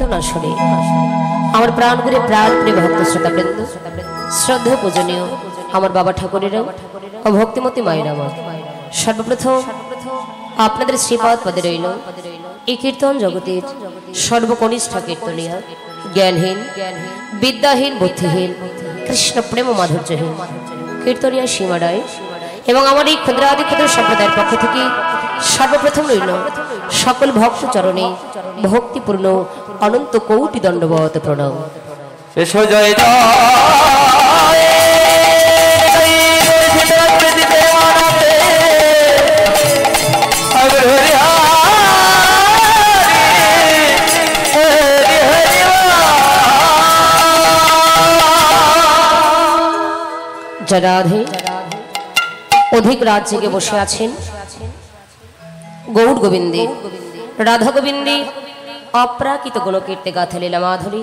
কীর্তন আসরে আমার প্রাণগুলি প্রাণ প্রিয় ভক্ত শ্রোতাবৃন্দ, শ্রদ্ধা পূজনীয় আমার বাবা ঠাকুরেরা ও ভক্তিমতী মায়ের আমার, সর্বপ্রথম আপনাদের শ্রীপাদ পদে রইল এই কীর্তন জগতের সর্বকনিষ্ঠ কীর্তনিয়া, জ্ঞানহীন বিদ্যাহীন বুদ্ধিহীন কৃষ্ণ প্রেম মাধুর্যহীন কীর্তনিয়া সীমা রায় এবং আমার এই ক্ষুদ্রাদি ক্ষুদ্র সম্প্রদায়ের পক্ষ থেকে সর্বপ্রথম রইল সকল ভক্ত চরণে ভক্তিপূর্ণ অনন্ত কোটি দণ্ডবত প্রণাম। রাধে অধিক রাত জেগে বসে আছেন গৌর গোবিন্দে রাধা গোবিন্দে অপ্রাকৃত গুণকীর্তি গাথা লীলা মাধুরী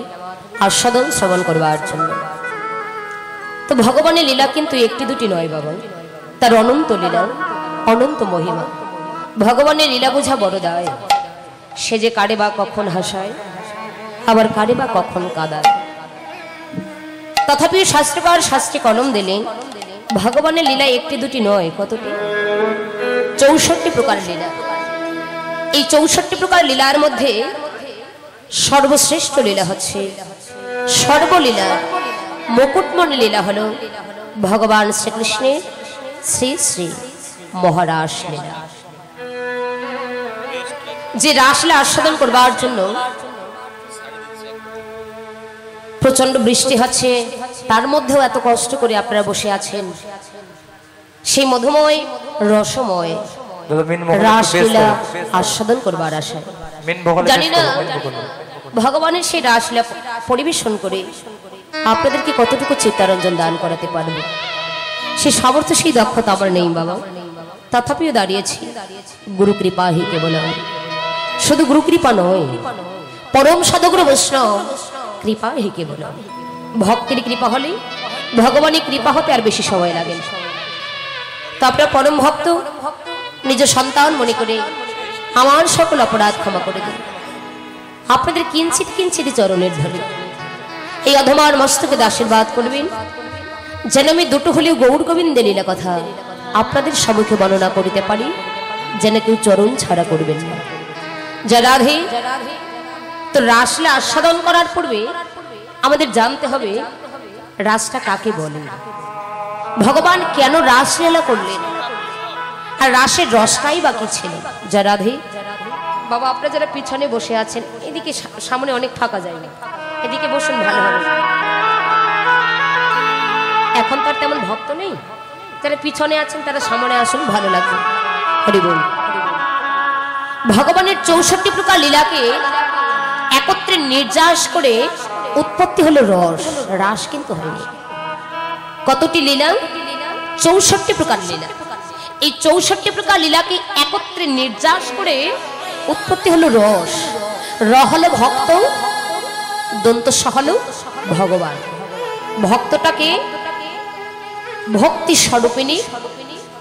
আস্বাদন শ্রবণ করবার জন্য। তো ভগবানের লীলা কিন্তু একটি দুটি নয় বাবা, তার অনন্ত লীলা, অনন্ত মহিমা। ভগবানের লীলা বোঝা বড় দায়। সে যে কারে বা কখন হাসায়, আবার কারে বা কখন কাঁদায়। তথাপি শাস্ত্রকার শাস্ত্রে কলম দিলেন ভগবানের লীলা একটি দুটি নয়, কতটি? 64 প্রকার লীলা। এই 64 প্রকার লীলার মধ্যে সর্বশ্রেষ্ঠ লীলা হচ্ছে, সর্বলীলা মুকুটমণি লীলা হল ভগবান শ্রীকৃষ্ণের শ্রী শ্রী মহারাস লীলা। যে রাসলীলা আস্বাদন করবার জন্য প্রচন্ড বৃষ্টি হচ্ছে, তার মধ্যেও এত কষ্ট করে আপনারা বসে আছেন সেই মধুময় রসময় রাসলীলা আস্বাদন করবার আশায়। জানি না ভগবানের সেই রাসলীলা পরিবেশন করে আপনাদেরকে কতটুকু চিত্তারঞ্জন দান করাতে পারবো, সে সামর্থ্য সেই দক্ষতা আমার নেই বাবা। তথাপিও দাঁড়িয়েছি গুরু কৃপা হি কেবল। শুধু গুরু কৃপা নয়, পরম সদগুরু বৈষ্ণব কৃপা হি কেবল। ভক্তের কৃপা হলে, ভগবানের কৃপা হতে আর বেশি সময় লাগে। তো আপনার পরম ভক্ত নিজ সন্তান মনে করে আমার সকল অপরাধ ক্ষমা করে দিন। আপনাদের কিঞ্চিত কিঞ্চিত চরণের ধরে এই অধমার মস্তকে আশীর্বাদ করবেন, যেন আমি দুটো হলেও গৌর গোবিন্দের লীলা কথা আপনাদের সম্মুখে বর্ণনা করিতে পারি, যেন কেউ চরণ ছাড়া করবেন না। যা রাধে। তো রাসলীলা আস্বাদন করার পূর্বে আমাদের জানতে হবে রাসটা কাকে বলে, ভগবান কেন রাসলীলা করলেন, আর রাসের রসটাই বাকি ছিল। যা রাধে। বাবা আপনারা যারা পিছনে বসে আছেন, এদিকে সামনে অনেক ফাঁকা যায় না, এদিকে বসুন ভালো হবে। এখন তো আর তেমন ভক্ত নেই, যারা পিছনে আছেন তারা সামনে আসুন, ভালো লাগবে। হরি বল। ভগবানের 64 প্রকার লীলাকে একত্রে নির্যাস করে উৎপত্তি হলো রস, রাস কিন্তু হয়নি। কতটি লীলা? 64 প্রকার লীলা। এই 64 প্রকার লীলাকে একত্রে নির্যাস করে উৎপত্তি হলো রস। র হলো ভক্ত, দন্ত স হলো ভগবান। ভক্তটাকে ভক্তি স্বরূপিণী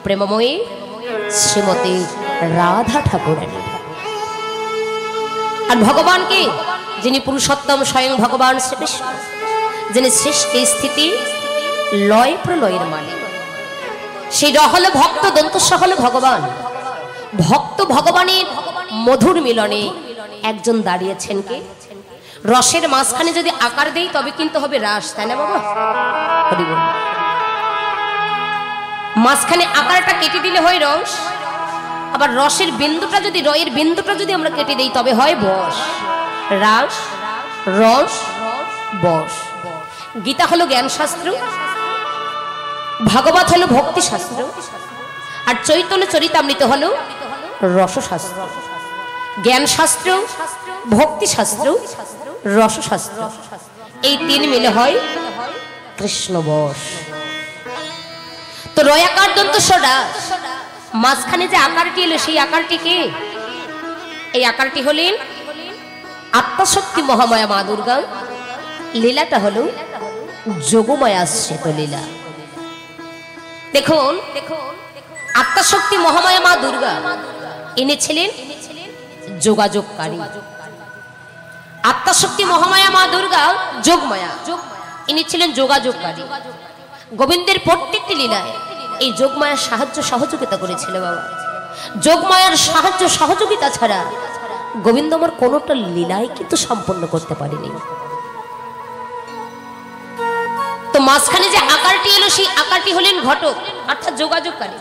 প্রেমময়ী শ্রীমতী রাধা ঠাকুরানী, আর ভগবানকে যিনি পুরুষোত্তম স্বয়ং ভগবান শ্রীকৃষ্ণ, যিনি সৃষ্টি স্থিতি লয় প্রলয়ের মালিক। সেই র হল ভক্ত, দন্ত স হল ভগবান। ভক্ত ভগবানের মধুর মিলনে একজন দাঁড়িয়েছেন কে? রসের মাঝখানে যদি আকার দেই তবে কিন্তু হবে রাস, তাই না বাবা? হরি বল। মাঝখানে আকারটা কেটে দিলে হয় রস, আবার রসের বিন্দুটা যদি, রয়ের বিন্দুটা যদি আমরা কেটে দেই তবে হয় বস। রাস, রস, বস। গীতা হলো জ্ঞান শাস্ত্র, ভাগবত হলো ভক্তি শাস্ত্র, আর চৈতন্য চরিতামৃত হলো রসশাস্ত্র। জ্ঞান শাস্ত্র, ভক্তি শাস্ত্র, রসশাস্ত্র, এই তিন মিলে হয় কৃষ্ণ বস। তো রয়াকার দন্ত সদা মাঝখানে যে আকারটি এলো সেই আকারটি কে? এই আকারটি হলেন আত্মাশক্তি মহামায়া মা দুর্গা। লীলাটা হলো যোগমায়া শ্বেত লীলা। দেখুন আত্মাশক্তি মহামায়া মা দুর্গা এনেছিলেন যোগাযোগকারী। আত্মাশক্তি মহামায়া মা দুর্গা যোগমায়া, ইনি ছিলেন যোগাযোগকারী। গোবিন্দের প্রত্যেকটি লীলায় এই যোগমায়ার সাহায্য সহযোগিতা করেছিল বাবা। যোগমায়ার সাহায্য সহযোগিতা ছাড়া গোবিন্দ আমার কোনোটা লীলাই কিন্তু সম্পন্ন করতে পারেনি। তো মাঝখানে যে আকারটি এলো সেই আকারটি হলেন ঘটক, অর্থাৎ যোগাযোগকারী।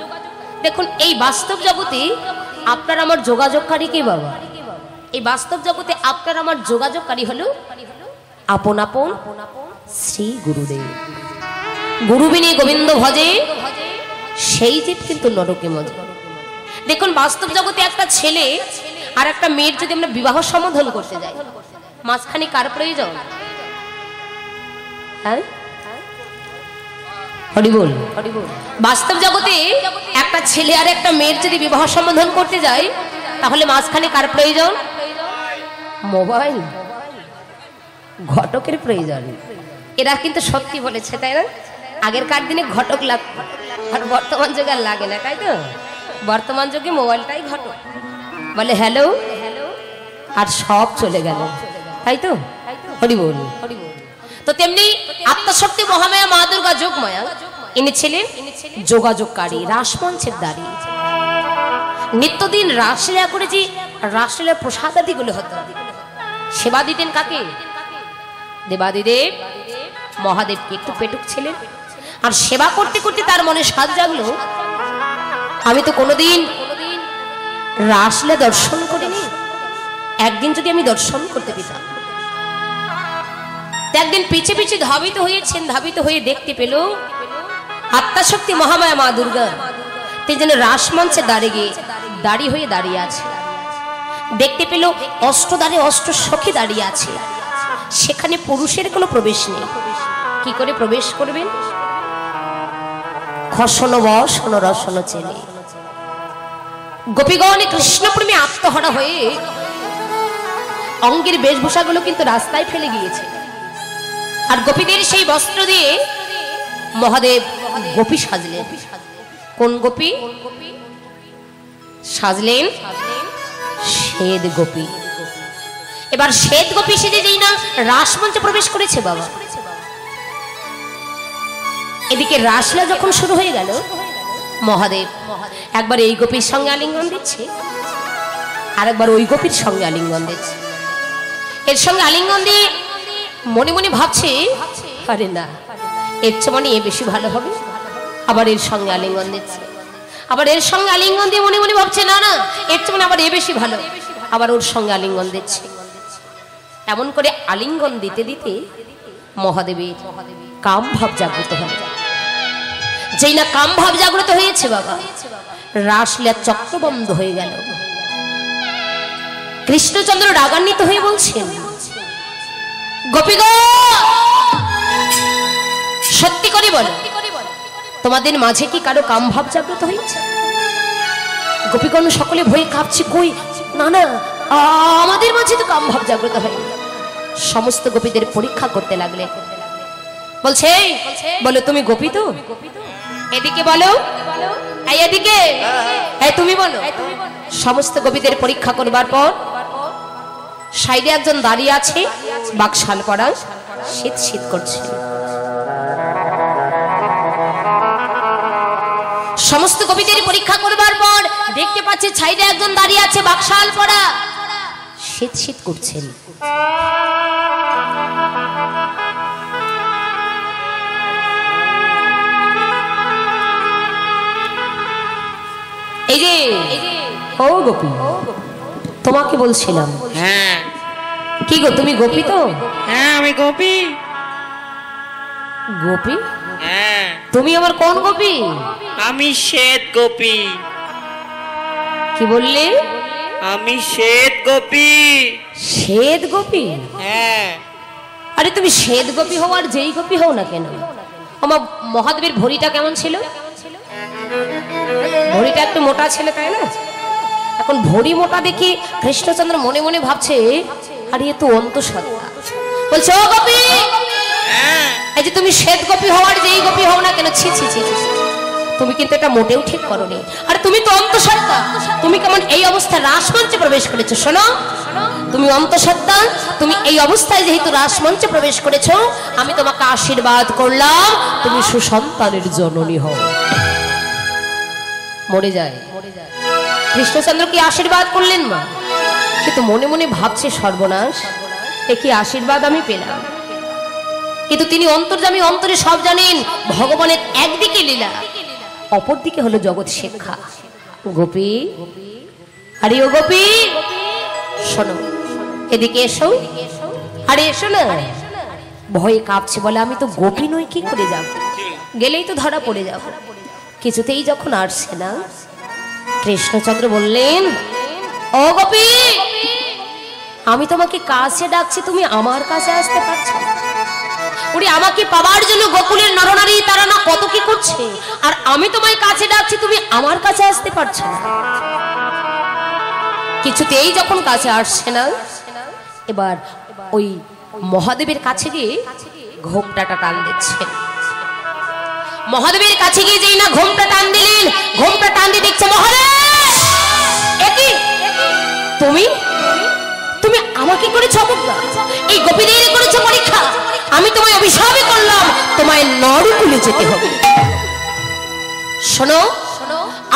দেখুন এই বাস্তব জগতে আপনার আমার যোগাযোগকারী কে বাবা? এই বাস্তব জগতে আপনার আমার যোগাযোগকারী হলো আপন আপন শ্রী গুরুদেব। গুরু বিনে গোবিন্দ ভজে সেই জীব কিন্তু নরকে মজে। দেখুন বাস্তব জগতে একটা ছেলে আর একটা মেয়ের যদি আমরা বিবাহ সম্বোধন করতে যাই, মাঝখানে কার প্রয়োজন? হ্যাঁ, হরি বল। বাস্তব জগতে একটা ছেলে আর একটা মেয়ের যদি বিবাহ সম্বোধন করতে যাই, তাহলে মাঝখানে কার প্রয়োজন? মোবাইল, ঘটকের প্রয়োজন। এরা কিন্তু সত্যি বলেছে, তাই না? আগেরকার দিনে ঘটক লাগতো, আর বর্তমান যুগে আর লাগে না, তাই তো? বর্তমান যুগে মোবাইলটাই ঘটক, বলে হ্যালো আর সব চলে গেল, তাই তো? হরি বল। তো তেমনি আত্মাশক্তি মহামায়া মা দুর্গা যোগমায়া, ইনি ছিলেন যোগাযোগকারী, রাসমঞ্চের দাঁড়ি। নিত্যদিন রাসলীলা করে যে রাসলীলার প্রসাদাদি গুলো হতো, সেবা দিতেন কাকে? দেবাদিদেব মহাদেবকে। একটু পেটুক ছিলেন, আর সেবা করতে করতে তার মনে সাধ জাগলো, আমি তো কোনোদিন রাসলীলা দর্শন করিনি, একদিন যদি আমি দর্শন করতে পেতাম। একদিন পিছে পিছে ধাবিত হয়ে দেখতে পেল আত্মাশক্তি মহামায়া মা দুর্গা, তিনি যেন রাসমঞ্চে দাঁড়িয়ে আছে। দেখতে পেল অষ্টদ্বারে অষ্ট সখী দাঁড়িয়ে আছে, সেখানে পুরুষের কোনো প্রবেশ নেই। কি করে প্রবেশ করবেন? খসন বসন রসন চেনে। গোপীগণে কৃষ্ণপ্রেমে আত্মহারা হয়ে অঙ্গের বেশভূষাগুলো কিন্তু রাস্তায় ফেলে গিয়েছে, আর গোপীদের সেই বস্ত্র দিয়ে মহাদেব গোপী সাজলেন। কোন গোপী সাজলেন? শ্বেত গোপী। এবার শ্বেত গোপী সেজে যেই না রাসমঞ্চে প্রবেশ করেছে বাবা, এদিকে রাসলীলা যখন শুরু হয়ে গেল, মহাদেব একবার এই গোপীর সঙ্গে আলিঙ্গন দিচ্ছে, আর একবার ওই গোপীর সঙ্গে আলিঙ্গন দিচ্ছে। এর সঙ্গে আলিঙ্গন দিয়ে মনে মনে ভাবছে, আরে না, এর চেয়ে মানে এ বেশি ভালো হবে। আবার এর সঙ্গে আলিঙ্গন দিচ্ছে, আবার এর সঙ্গে আলিঙ্গন দিয়ে মনে মনে ভাবছে, না না, এর চেয়ে মানে আবার এ বেশি ভালো। আবার ওর সঙ্গে আলিঙ্গন দিচ্ছে। এমন করে আলিঙ্গন দিতে দিতে মহাদেবের কাম ভাব জাগ্রত হয়। যেই না কাম ভাব জাগ্রত হয়েছে বাবা, রাসলীলা চক্র বন্ধ হয়ে গেল। কৃষ্ণচন্দ্র রাগান্বিত হয়ে বলছেন, গোপীগণ সত্যি করে বলো, তোমাদের মাঝে কি কারো কাম ভাব জাগ্রত হয়েছে? গোপীগণ সকলে ভয়ে কাঁপছে, কই, না না, আমাদের মাঝে তো কাম ভাব জাগ্রত হয়নি। সমস্ত গোপীদের পরীক্ষা করতে লাগলে, বলছে, বলো তুমি গোপী তো? এদিকে বলো, এদিকে তুমি বলো। সমস্ত গোপীদের পরীক্ষা করবার পর সাইডে একজন দাঁড়িয়ে আছে, বাকশাল পরা, শীত শীত করছে। সমস্ত গোপীদের পরীক্ষা করবার পর দেখতে পাচ্ছে সাইডে একজন দাঁড়িয়ে আছে, বাকশাল পরা, শীত শীত করছেন। এই যে ও গোপী, তোমাকে বলছিলাম। হ্যাঁ। কি গো, তুমি গোপী তো? হ্যাঁ আমি গোপী। গোপী? হ্যাঁ। তুমি আমার কোন গোপী? আমি শ্বেত গোপী। কি বললে? আমি শ্বেত গোপী। শ্বেত গোপী? হ্যাঁ। আরে তুমি শ্বেত গোপী হও আর যেই গোপী হও না কেন, আমার মহাদেবের ভরিটা কেমন ছিল? ভরিটা একটু মোটা ছিল, তাই না? এখন ভরি মোটা দেখি কৃষ্ণচন্দ্র মনে মনে ভাবছে, আরে এ তো অন্তঃসত্ত্বা। বলছে, ও গোপী, এই যে তুমি শ্বেত গোপী হও আর যেই গোপী হও না কেন, ছি ছি ছি, তুমি কিন্তু এটা মোটেও ঠিক করোনি। আর তুমি তো অন্তঃসত্ত্বা, তুমি কেমন এই অবস্থা রাসমঞ্চে প্রবেশ করেছো? শোনো, তুমি অন্তঃসত্ত্বা, তুমি এই অবস্থায় যেহেতু রাসমঞ্চে প্রবেশ করেছো, আমি তোমাকে আশীর্বাদ করলাম তুমি সুসন্তানের জননী হও। মরে যায় কৃষ্ণচন্দ্র কি আশীর্বাদ করলেন মা, কিন্তু মনে মনে ভাবছে সর্বনাশ, এ কি আশীর্বাদ আমি পেলাম। কিন্তু তিনি অন্তর্যামী, অন্তরে সব জানেন। ভগবানের একদিকে লীলা, অপরদিকে হলো জগৎ শিক্ষা। গোপী, আরে ও গোপী শোনো, এদিকে এসো, আরে এসো না। ভয়ে কাঁপছে, বলে আমি তো গোপী নই, কি করে যাব, গেলেই তো ধরা পড়ে যাব। কিছুতেই যখন আসছে না, কৃষ্ণচন্দ্র বললেন, ও গোপী, আমি তোমাকে কাছে ডাকছি, তুমি আমার কাছে আসতে পারছো না? ওরে আমাকে পাওয়ার জন্য গোকুলের নরনারী তারা না কত কি করছে, আর আমি তোমায় কাছে ডাকছি, তুমি আমার কাছে আসতে পারছো না। কিছুতেই যখন কাছে আসছে না, এবার ওই মহাদেবের কাছে গিয়ে ঘোমটাটা টান দিচ্ছেন। মহাদেবের কাছে গিয়ে যেই না ঘোমটা টান দিলেন, ঘোমটা টান দিয়ে দেখছে মহাদেব, একি তুমি তুমি আমাকে করেছো অবজ্ঞা, এই গোপীদের করেছো পরীক্ষা। আমি তোমায় অভিশাপই করলাম, তোমায় নরকুলে যেতে হবে। শোনো,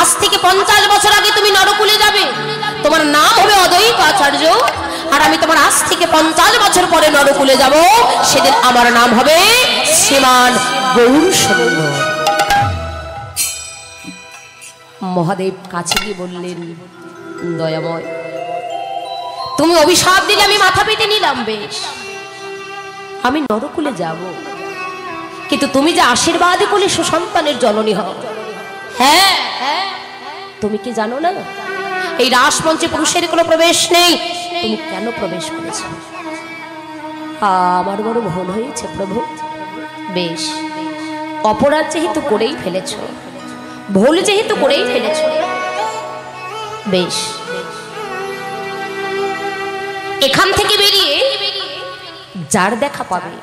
আজ থেকে 50 বছর আগে তুমি নরকুলে যাবে, তোমার নাম হবে অদ্বৈত আচার্য। আর আমি তোমার আজ থেকে 50 বছর পরে নরকুলে যাব, সেদিন আমার নাম হবে শ্রীমান গৌরসুন্দর। মহাদেব কাছে গিয়ে বললেন, দয়াময়, তুমি অভিশাপ দিলে আমি মাথা পেতে নিলাম, বেশ আমি নরকুলে যাব, কিন্তু তুমি যে আশীর্বাদ করলে সুসন্তানের জননী হও। হ্যাঁ, তুমি কি জানো না এই রাসমঞ্চে পুরুষের কোনো প্রবেশ নেই, তুমি কেন প্রবেশ করেছ? আমার বড় ভুল হয়েছে প্রভু। বেশ, অপরাধ যেহেতু করেই ফেলেছ, ভুল যেহেতু করেই ফেলেছ, বেশ এখান থেকে বেরিয়ে যার দেখা পাবে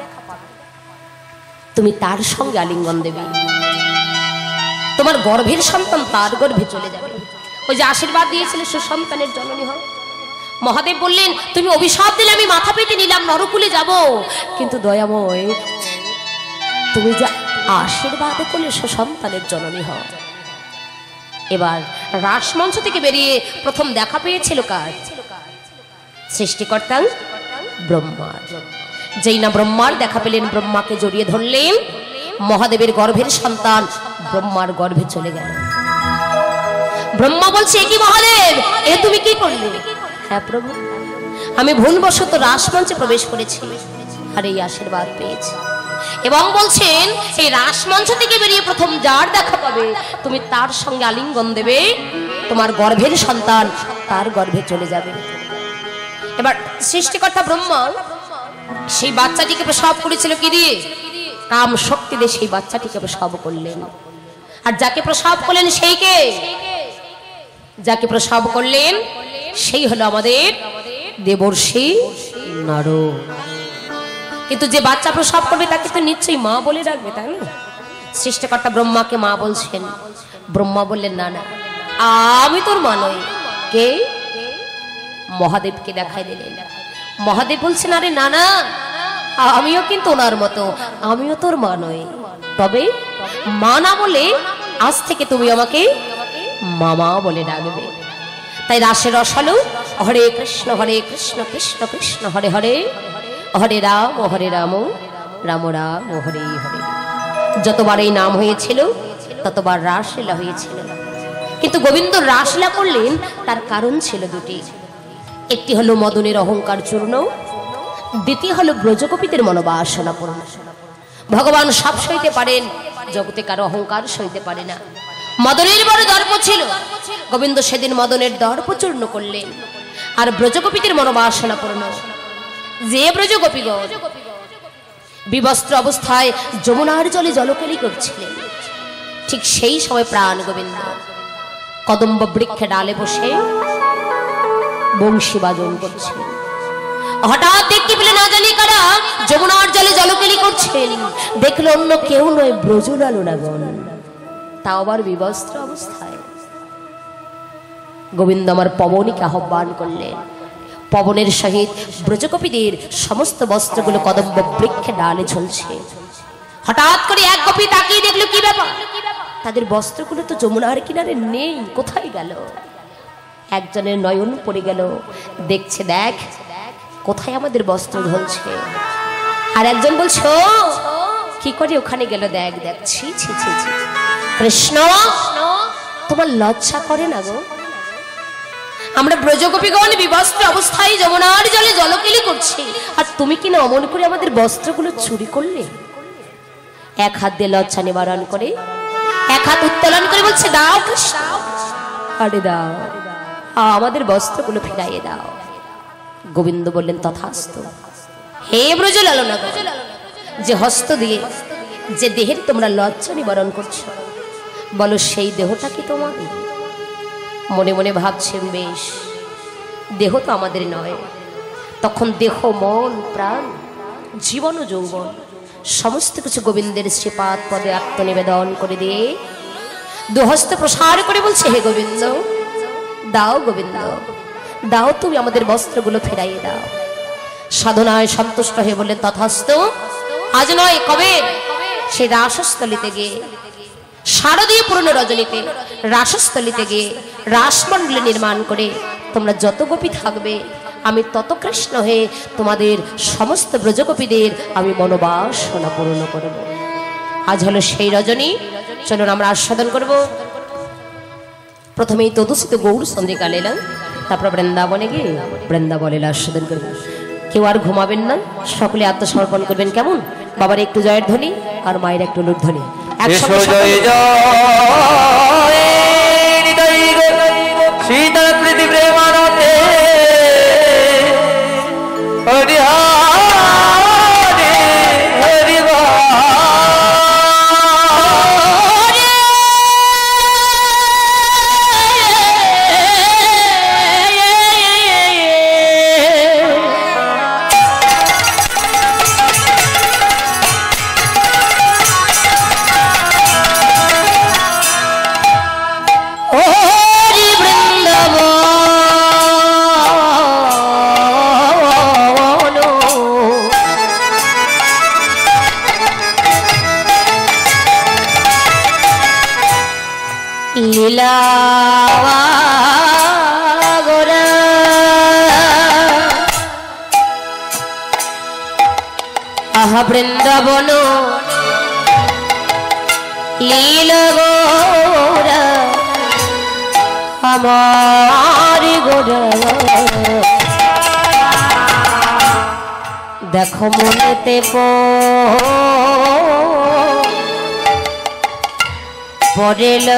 তুমি তার সঙ্গে আলিঙ্গন দেবে, তোমার গর্ভের সন্তান তার গর্ভে চলে যাবে। ওই যে আশীর্বাদ দিয়েছিলে সুসন্তানের জননী হয়। মহাদেব বললেন, তুমি অভিশাপ দিলে আমি মাথা পেতে নিলাম, নরকুলে যাব, কিন্তু দয়াময় তুমি যা আশীর্বাদ করলে সুসন্তানের জননী হয়। এবার রাসমঞ্চ থেকে বেরিয়ে প্রথম দেখা পেয়েছিল কার? সৃষ্টিকর্তা ব্রহ্মার। যেই না ব্রহ্মার দেখা পেলেন, ব্রহ্মাকে জড়িয়ে ধরলেন, মহাদেবের গর্ভের সন্তান ব্রহ্মার গর্ভে চলে গেল। ব্রহ্মা বলছে, কি মহাদেব, এ তুমি কি করলে? হ্যাঁ প্রভু, আমি ভুলবশত রাসমঞ্চে প্রবেশ করেছি আর এই আশীর্বাদ পেয়েছি। এবং বলছেন, এই রাসমঞ্চ থেকে বেরিয়ে প্রথম যার দেখা পাবে তুমি তার সঙ্গে আলিঙ্গন দেবে, তোমার গর্ভের সন্তান তার গর্ভে চলে যাবে। এবার সৃষ্টিকর্তা ব্রহ্মা সেই বাচ্চাটিকে প্রসব করেছিল কি দিয়ে? কাম শক্তি দিয়ে সেই বাচ্চাটিকে প্রসব করলেন। আর যাকে প্রসব করলেন সেই কে? যাকে প্রসব করলেন সেই হলো আমাদের দেবর্ষি নারদ। কিন্তু যে বাচ্চা প্রসব করবে তাকে তো নিশ্চয়ই মা বলে ডাকবে, তাই না? সৃষ্টিকর্তা ব্রহ্মাকে মা বলছেন। ব্রহ্মা বললেন, না না, আমি তোর মা নই। কে? মহাদেবকে দেখাই দিলেন। মহাদেব বলছেন, আরে না না, আমিও কিন্তু ওনার মতো, আমিও তোর মা নই। তবে মা না বলে আজ থেকে তুমি আমাকে মামা বলে ডাকবে। তাই রাসের রস হলো হরে কৃষ্ণ কৃষ্ণ কৃষ্ণ হরে হরে, হরে রাম রাম রাম হরে হরে। যতবার এই নাম হয়েছিল ততবার রাসলীলা হয়েছিল। কিন্তু গোবিন্দ রাসলীলা করলেন তার কারণ ছিল দুটি। একটি হলো মদনের অহংকার চূর্ণ, দ্বিতীয় হলো ব্রজগোপীদের মনোবাসনা পূর্ণ। ভগবান সব সইতে পারেন, জগতে কারো অহংকার সইতে পারে না। মদনের বড় দর্প ছিল, গোবিন্দ সেদিন মদনের দর্প চূর্ণ করলেন। আর ব্রজগোপীদের মনোবাসনা পূর্ণ। যে ব্রজগোপীগণ বিবস্ত্র অবস্থায় যমুনার জলে জলকেলি করছিলেন, ঠিক সেই সময় প্রাণ গোবিন্দ কদম্ব বৃক্ষে ডালে বসে বংশী বাজন করছিলেন। হঠাৎ দেখতে পেলে না জানি কারা যমুনার জলে জলকেলি করছেন। দেখলো অন্য কেউ নয়, ব্রজলালনাগণ, তাও আবার বিবস্ত্র অবস্থায়। গোবিন্দ আমার পবনীকে আহ্বান করলেন। পবনের সহিত ব্রজগোপীদের সমস্ত বস্ত্রগুলো কদম্ব বৃক্ষে ডালে ঝুলছে। হঠাৎ করে এক গোপী তাকিয়ে দেখলো কি ব্যাপার, তাদের বস্ত্রগুলো তো যমুনার কিনারে নেই, কোথায় গেল? একজনের নয়ন পড়ে গেল, দেখছে দেখ কোথায় আমাদের বস্ত্র ঝুলছে। আর একজন বলছে ও কি করে ওখানে গেল, দেখ দেখ, ছি ছি ছি ছি। কৃষ্ণ তোমার লজ্জা করে না গো? আমরা ব্রজগোপীগণ বিবস্ত্র অবস্থায় যমুনার জলে জলকেলি করছি, আর তুমি কিনা অমন করে আমাদের বস্ত্রগুলো চুরি করলে। এক হাত দিয়ে লজ্জা নিবারণ করে এক হাত উত্তোলন করে বলছে দাও কৃষ্ণ, আরে দাও, আমাদের বস্ত্রগুলো ফিরাইয়ে দাও। গোবিন্দ বললেন তথাস্তু। হে ব্রজ লালনা, যে হস্ত দিয়ে যে দেহের তোমরা লজ্জা নিবারণ করছো, বলো সেই দেহটা কি তোমাদের? মনে মনে ভাবছেন বেশ, দেহ তো আমাদের নয়। তখন দেহ, মন, প্রাণ, জীবন ও যৌবন সমস্ত কিছু গোবিন্দের শ্রীপাদ পদে আত্মনিবেদন করে দিয়ে দুহস্ত প্রসার করে বলছে হে গোবিন্দ দাও, গোবিন্দ দাও, তুমি আমাদের বস্ত্রগুলো ফেরাইয়ে দাও। সাধনায় সন্তুষ্ট হয়ে বললেন তথাস্তু। আজ নয় কবে সেই রাসস্থলিতে গিয়ে, শারদীয় পূর্ণ রজনীতে রাসস্থলিতে গিয়ে রাসমণ্ডলী নির্মাণ করে তোমরা যত গোপী থাকবে, আমি তত কৃষ্ণ হয়ে তোমাদের সমস্ত ব্রজগোপীদের আমি মনোবাসনা পূর্ণ করব। আজ হলো সেই রজনী, চলুন আমরা আস্বাদন করব। প্রথমেই তদুষিত গৌর চন্দ্রিকা লীলা, তারপর বৃন্দাবনে গিয়ে বৃন্দাবনে আস্বাদন করব। কেউ আর ঘুমাবেন না, সকলে আত্মসমর্পণ করবেন। কেমন? বাবার একটু জয়ের ধ্বনি আর মায়ের একটু লুট ধ্বনি। সীতাকৃতি প্রেমানন্দে হরি হরি লীলা গোরা আহা বৃন্দাবন লীলা গোরা আমার গোরা, দেখো মনেতে পড়েল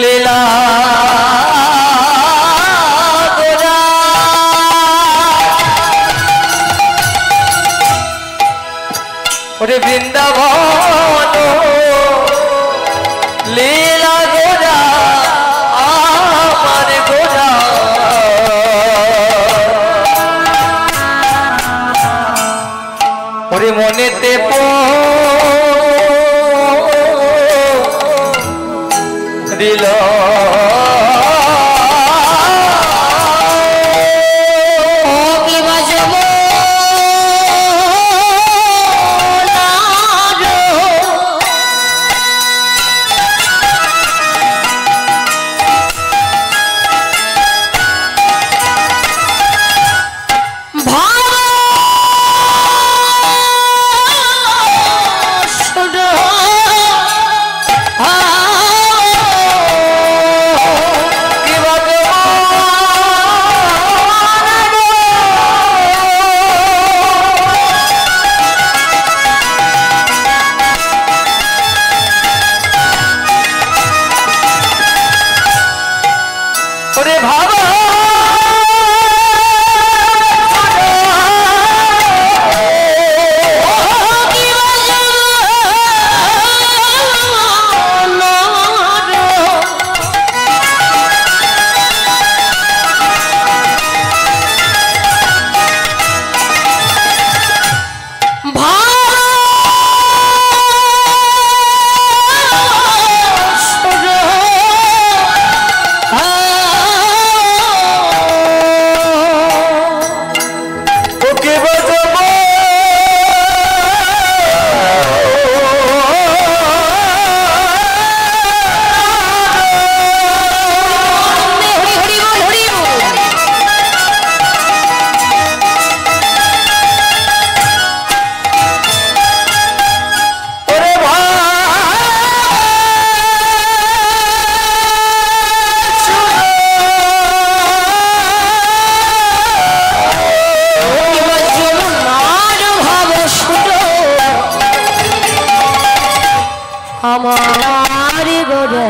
লীলা বৃন্দাবন লীলা গোরা আমার গোরা, ওরে মনেতে দিল আমার গোরা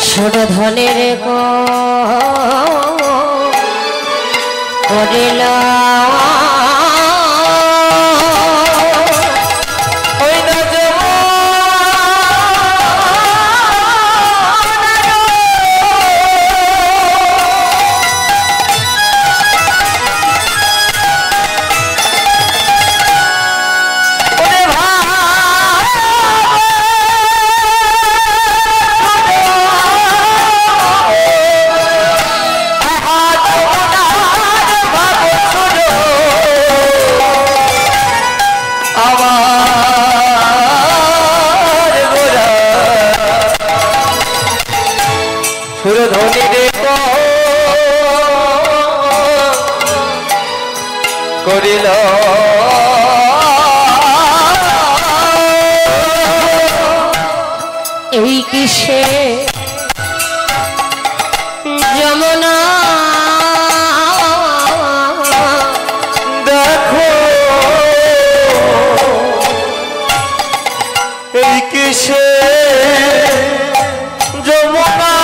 সুরধনের করিল সুরধনী দেব করিল এই কিসে যমুনা দেখো এই কিসে যমুনা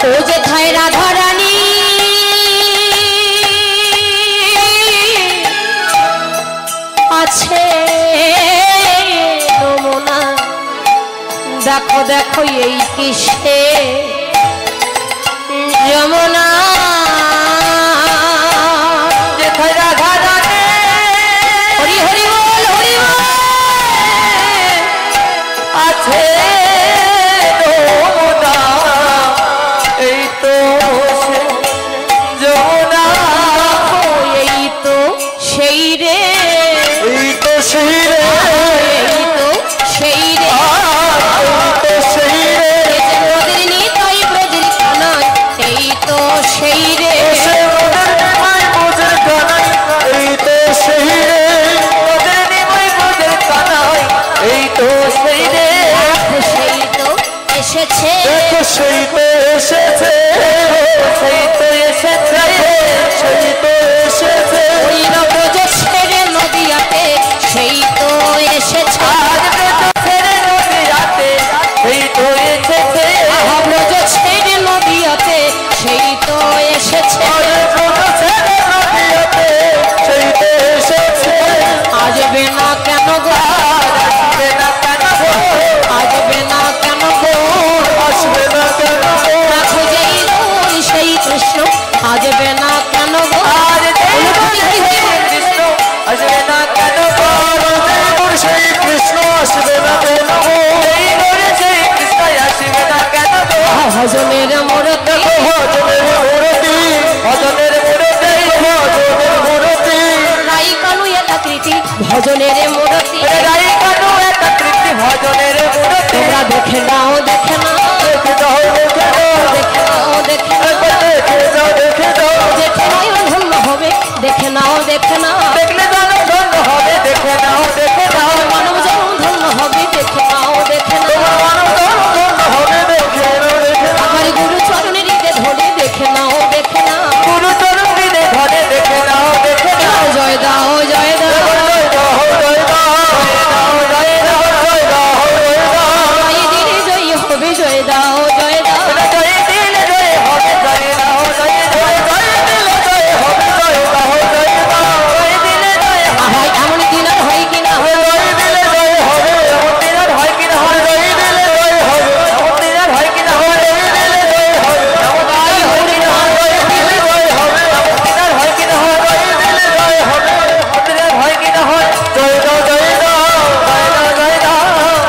ও যেথায় রাধা রানী আছে যমুনা দেখো দেখো এই কিসে যমুনা যেথায় রাধা রানী হরি হরি বল হরি বল আছে যমুনা এই তো সে যমুনা এই তো সেই রে এই তো সেই রে এই তো সেই রে এই তো সেই রে ব্রজের নিতাই ব্রজের কানাই এই তো সেই রে সে ওদের নিমাই বোঝের কানাই এই তো সেই রে ওদের নিমাই বোঝের কানাই এই তো সেই রে সেই তো এসেছে দেখো সেই তো এসেছে সেই তো এসেছে সেই তো এসেছে ওই ব্রজ ছেড়ে নদিয়াতে সেই তো এসেছে আজ ব্রজ ছেড়ে নদিয়াতে সেই তো এসেছে ব্রজ ছেড়ে নদিয়াতে সেই তো এসেছে ব্রজ ছেড়ে নদিয়াতে সেই তো এসেছে আসবে না কেন গো আসবে না কেন গো আসবে না কেন গো আসবে না কেন গো দেখো যেই দূর সেই কৃষ্ণ আসবে না কেন গো আর কৃষ্ণ আসবে না কেন গো সেই কৃষ্ণ আসবে না কেন গো এই করে সেই কৃষ্ণ আসবে না কেন গো ভজনের মূরতি ভজনের মূরতি ভজনের মূরতি ভজনের মূরতি রাই কানু এটা কৃতি ভজনের মূরতি রাই কানু একটা কৃতি ভজনের মূরতি তোমরা দেখে নাও দেখে নাও দেখে দাও দেখে দাও দেখে নাও দেখে নাও দেখে দাও দেখে দাও দেখে নাও ধন্য হবে দেখে নাও দেখে নাও দেখলে জানো ধন্য হবে দেখে নাও দেখে নাও মানব জন্ম ধন্য হবে দেখে নাও দেখে নাও মানব ধন্য হবে দেখে নাও দেখে নাও আমার গুরু চরণের দিকে ধরে দেখে নাও দেখে নাও গুরু চরণ দিনে ধরে দেখে নাও দেখে নাও জয় দাও জয় দাও জয় দাও জয় দাও জয় দাও জয় দাও জয় দাও জয় দিলে জয় হবে জয় দাও জয় দাও জয় দিলে জয় হবে জয় দাও জয় দাও জয় দিলে জয় হবে জয় দাও জয় দাও জয় দিলে জয় হয় এমন দিন আর হয় কিনা জয় দিলে জয় হবে এমন দিন আর হয় কিনা হয় জয় দিলে জয় হবে এমন দিন আর হয় কিনা হয় জয় দিলে জয় হবে এমন দিন আর হয় কিনা হয় জয় দিলে জয় হবে এমন দিন আর হয় কিনা হয় জয় দিলে জয় হবে এমন দিন আর হয় কিনা হয় জয় দাও জয় দাও জয় দাও জয় দাও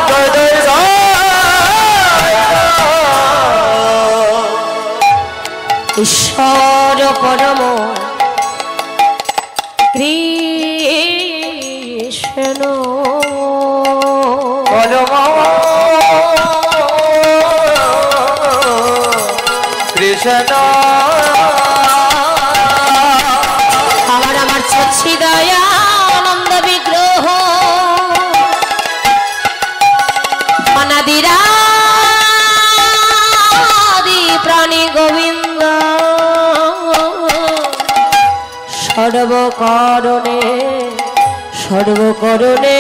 জয় জয় জয় ঈশ্বর পরম কৃষ্ণ কৃষ্ণ আমার সচ্ছিদয়া আনন্দ বিগ্রহ অনাদিরাদি প্রাণী গোবিন্দ সর্বকারণে সর্বকারণে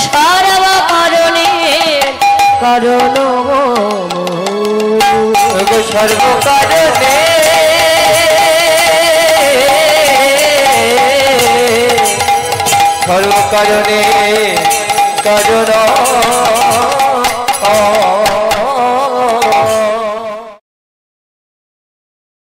সর্বকারণে কারণ সর্বকারণে সর্বকারণে কারণ